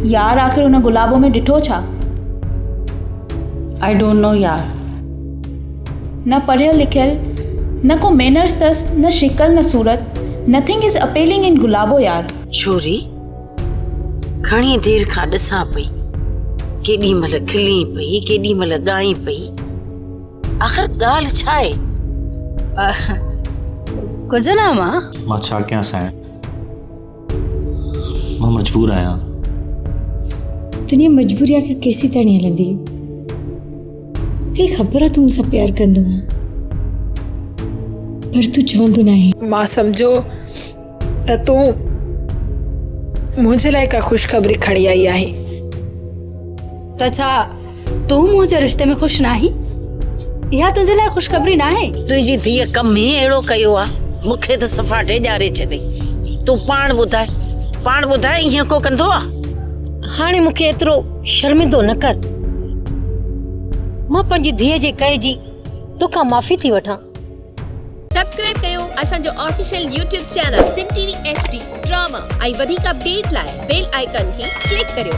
यार आखिर उन गुलाबो में ॾिठो छा? आई डोंट नो यार। न पढ़ियल लिखियल, न को मैनर्स अथस, न शिकल न सूरत। नथिंग इज अपीलिंग इन गुलाबो यार। छोरी घणी देर खां ॾिसां पई, केॾी महिल खिली पई, केॾी महिल ॻाई पई। आख़िर ॻाल्हि छा आहे? कुछ ना मां छा कयां साईं, मां मजबूर आहियां। तुंहिंजी मजबूरी खे केसी ताईं हलंदी? मूंखे ख़बर आहे तूं मूंसां प्यार कंदो आहे, पर तूं चवंदो न आहे। मां सम्झो त तूं मुंहिंजे लाइ का ख़ुशख़बरी खणी आई आहे। त छा तूं मुंहिंजे रिश्ते में ख़ुशि न आहीं? इहा तुंहिंजे लाइ ख़ुशख़बरी न आहे? तुंहिंजी धीअ कम ई अहिड़ो कयो आहे, मूंखे त सफ़ा ॾेजारे छॾई। तूं पाण ॿुधाए ईअं को कंदो आहे? हाणे मूंखे एतिरो शर्मिंदो न कर। मां पंहिंजी धीअ जे कए जी तोखां माफ़ी थी वठां। सब्सक्राइब कयो असांजो official YouTube channel Sindh TV HD drama ऐं वधीक अपडेट लाइ बेल आइकन खे क्लिक करियो।